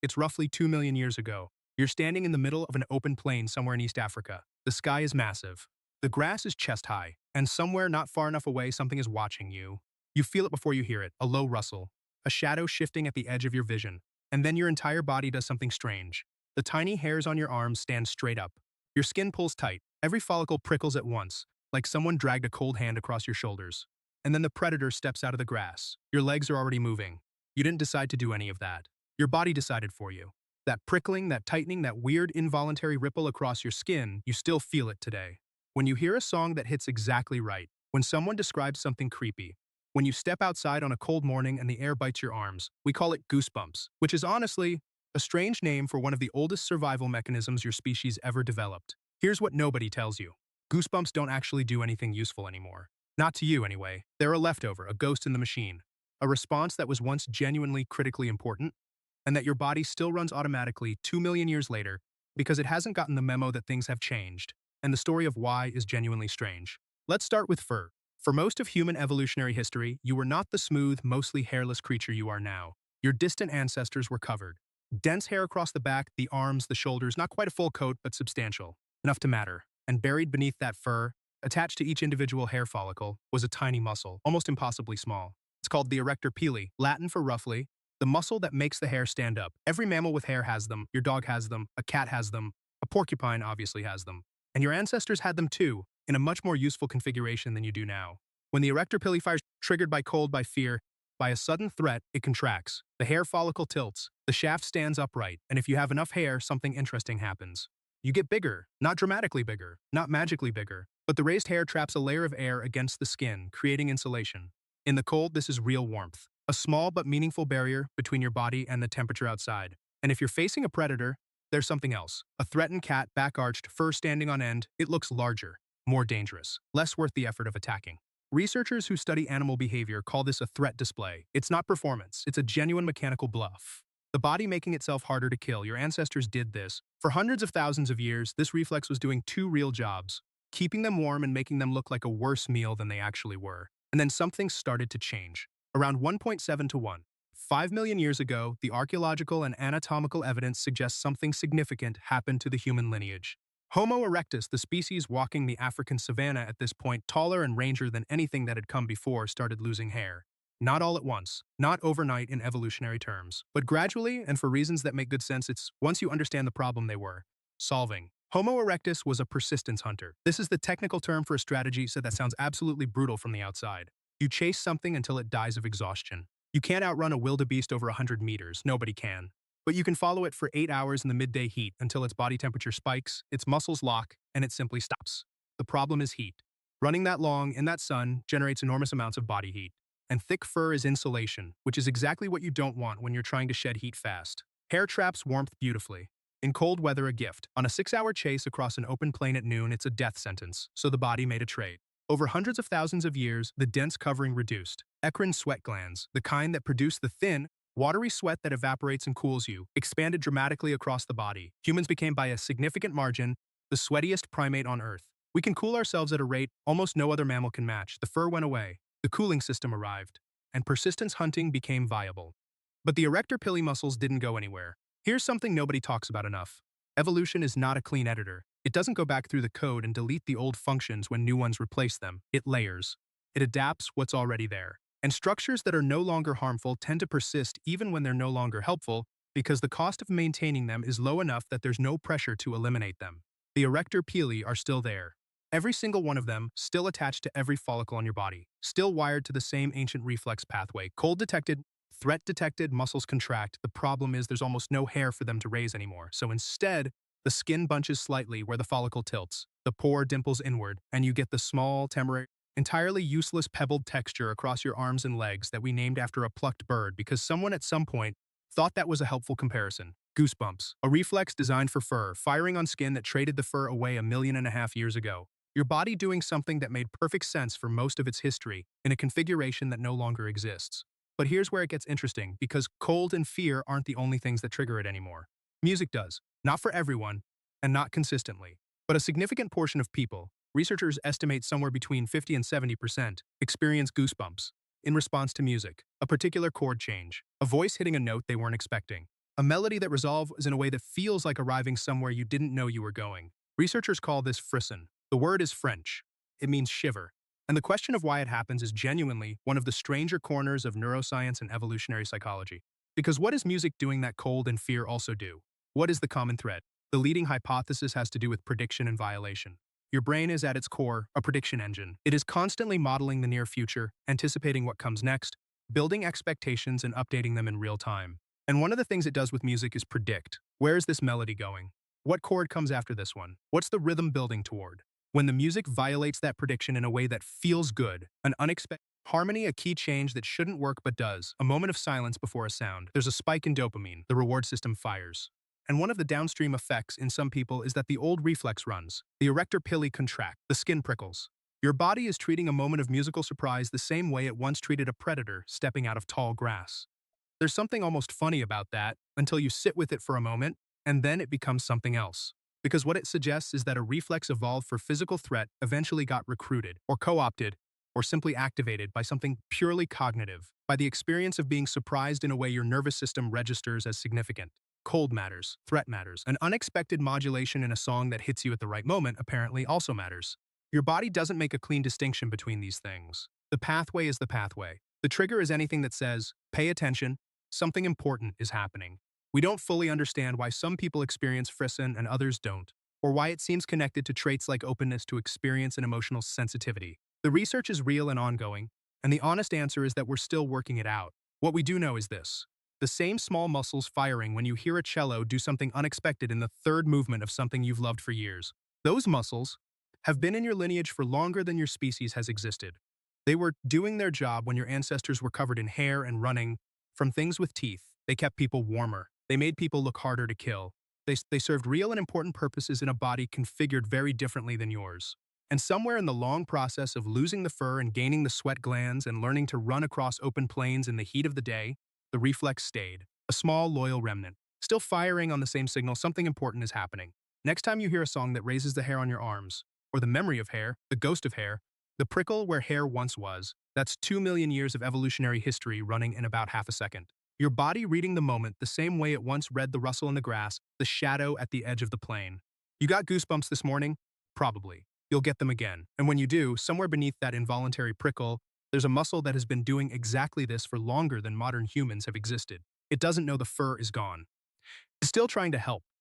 It's roughly 2 million years ago. You're standing in the middle of an open plain somewhere in East Africa. The sky is massive. The grass is chest high, and somewhere not far enough away, something is watching you. You feel it before you hear it, a low rustle, a shadow shifting at the edge of your vision, and then your entire body does something strange. The tiny hairs on your arms stand straight up. Your skin pulls tight. Every follicle prickles at once, like someone dragged a cold hand across your shoulders. And then the predator steps out of the grass. Your legs are already moving. You didn't decide to do any of that. Your body decided for you. That prickling, that tightening, that weird involuntary ripple across your skin, you still feel it today. When you hear a song that hits exactly right, when someone describes something creepy, when you step outside on a cold morning and the air bites your arms, we call it goosebumps, which is honestly a strange name for one of the oldest survival mechanisms your species ever developed. Here's what nobody tells you. Goosebumps don't actually do anything useful anymore. Not to you, anyway. They're a leftover, a ghost in the machine. A response that was once genuinely critically important, and that your body still runs automatically 2 million years later because it hasn't gotten the memo that things have changed, and the story of why is genuinely strange. Let's start with fur. For most of human evolutionary history, you were not the smooth, mostly hairless creature you are now. Your distant ancestors were covered. Dense hair across the back, the arms, the shoulders, not quite a full coat, but substantial, enough to matter. And buried beneath that fur, attached to each individual hair follicle, was a tiny muscle, almost impossibly small. It's called the arrector pili, Latin for roughly, the muscle that makes the hair stand up. Every mammal with hair has them, your dog has them, a cat has them, a porcupine obviously has them. And your ancestors had them too, in a much more useful configuration than you do now. When the arrector pili fires, triggered by cold, by fear, by a sudden threat, it contracts. The hair follicle tilts, the shaft stands upright, and if you have enough hair, something interesting happens. You get bigger, not dramatically bigger, not magically bigger, but the raised hair traps a layer of air against the skin, creating insulation. In the cold, this is real warmth, a small but meaningful barrier between your body and the temperature outside. And if you're facing a predator, there's something else. A threatened cat, back arched, fur standing on end, it looks larger, more dangerous, less worth the effort of attacking. Researchers who study animal behavior call this a threat display. It's not performance, it's a genuine mechanical bluff. The body making itself harder to kill. Your ancestors did this. For hundreds of thousands of years, this reflex was doing two real jobs, keeping them warm and making them look like a worse meal than they actually were. And then something started to change. Around 1.7 to 1. 5 million years ago, the archaeological and anatomical evidence suggests something significant happened to the human lineage. Homo erectus, the species walking the African savanna at this point, taller and rangier than anything that had come before, started losing hair. Not all at once, not overnight in evolutionary terms, but gradually, and for reasons that make good sense, it's once you understand the problem they were solving. Homo erectus was a persistence hunter. This is the technical term for a strategy that sounds absolutely brutal from the outside. You chase something until it dies of exhaustion. You can't outrun a wildebeest over 100 meters, nobody can. But you can follow it for 8 hours in the midday heat until its body temperature spikes, its muscles lock, and it simply stops. The problem is heat. Running that long in that sun generates enormous amounts of body heat. And thick fur is insulation, which is exactly what you don't want when you're trying to shed heat fast. Hair traps warmth beautifully. In cold weather, a gift. On a 6-hour chase across an open plain at noon, it's a death sentence, so the body made a trade. Over hundreds of thousands of years, the dense covering reduced. Eccrine sweat glands, the kind that produce the thin, watery sweat that evaporates and cools you, expanded dramatically across the body. Humans became, by a significant margin, the sweatiest primate on Earth. We can cool ourselves at a rate almost no other mammal can match. The fur went away. The cooling system arrived, and persistence hunting became viable. But the arrector pili muscles didn't go anywhere. Here's something nobody talks about enough. Evolution is not a clean editor. It doesn't go back through the code and delete the old functions when new ones replace them. It layers. It adapts what's already there. And structures that are no longer harmful tend to persist even when they're no longer helpful because the cost of maintaining them is low enough that there's no pressure to eliminate them. The arrector pili are still there. Every single one of them, still attached to every follicle on your body, still wired to the same ancient reflex pathway. Cold detected, threat detected, muscles contract. The problem is there's almost no hair for them to raise anymore. So instead, the skin bunches slightly where the follicle tilts. The pore dimples inward, and you get the small, temporary, entirely useless pebbled texture across your arms and legs that we named after a plucked bird because someone at some point thought that was a helpful comparison. Goosebumps, a reflex designed for fur, firing on skin that traded the fur away 1.5 million years ago. Your body doing something that made perfect sense for most of its history in a configuration that no longer exists. But here's where it gets interesting, because cold and fear aren't the only things that trigger it anymore. Music does, not for everyone, and not consistently, but a significant portion of people, researchers estimate somewhere between 50 and 70%, experience goosebumps in response to music, a particular chord change, a voice hitting a note they weren't expecting. A melody that resolves in a way that feels like arriving somewhere you didn't know you were going. Researchers call this frisson. The word is French. It means shiver. And the question of why it happens is genuinely one of the stranger corners of neuroscience and evolutionary psychology. Because what is music doing that cold and fear also do? What is the common thread? The leading hypothesis has to do with prediction and violation. Your brain is at its core a prediction engine. It is constantly modeling the near future, anticipating what comes next, building expectations and updating them in real time. And one of the things it does with music is predict. Where is this melody going? What chord comes after this one? What's the rhythm building toward? When the music violates that prediction in a way that feels good, an unexpected harmony, a key change that shouldn't work but does, a moment of silence before a sound, there's a spike in dopamine, the reward system fires. And one of the downstream effects in some people is that the old reflex runs. The arrector pili contract, the skin prickles. Your body is treating a moment of musical surprise the same way it once treated a predator stepping out of tall grass. There's something almost funny about that until you sit with it for a moment, and then it becomes something else. Because what it suggests is that a reflex evolved for physical threat eventually got recruited, or co-opted, or simply activated by something purely cognitive, by the experience of being surprised in a way your nervous system registers as significant. Cold matters, threat matters. An unexpected modulation in a song that hits you at the right moment apparently also matters. Your body doesn't make a clean distinction between these things. The pathway is the pathway. The trigger is anything that says, pay attention, something important is happening. We don't fully understand why some people experience frisson and others don't, or why it seems connected to traits like openness to experience and emotional sensitivity. The research is real and ongoing, and the honest answer is that we're still working it out. What we do know is this. The same small muscles firing when you hear a cello do something unexpected in the third movement of something you've loved for years. Those muscles have been in your lineage for longer than your species has existed. They were doing their job when your ancestors were covered in hair and running from things with teeth. They kept people warmer. They made people look harder to kill. They served real and important purposes in a body configured very differently than yours. And somewhere in the long process of losing the fur and gaining the sweat glands and learning to run across open plains in the heat of the day, the reflex stayed, a small, loyal remnant. Still firing on the same signal, something important is happening. Next time you hear a song that raises the hair on your arms, or the memory of hair, the ghost of hair, the prickle where hair once was, that's 2 million years of evolutionary history running in about half a second. Your body reading the moment the same way it once read the rustle in the grass, the shadow at the edge of the plain. You got goosebumps this morning? Probably. You'll get them again. And when you do, somewhere beneath that involuntary prickle, there's a muscle that has been doing exactly this for longer than modern humans have existed. It doesn't know the fur is gone. It's still trying to help.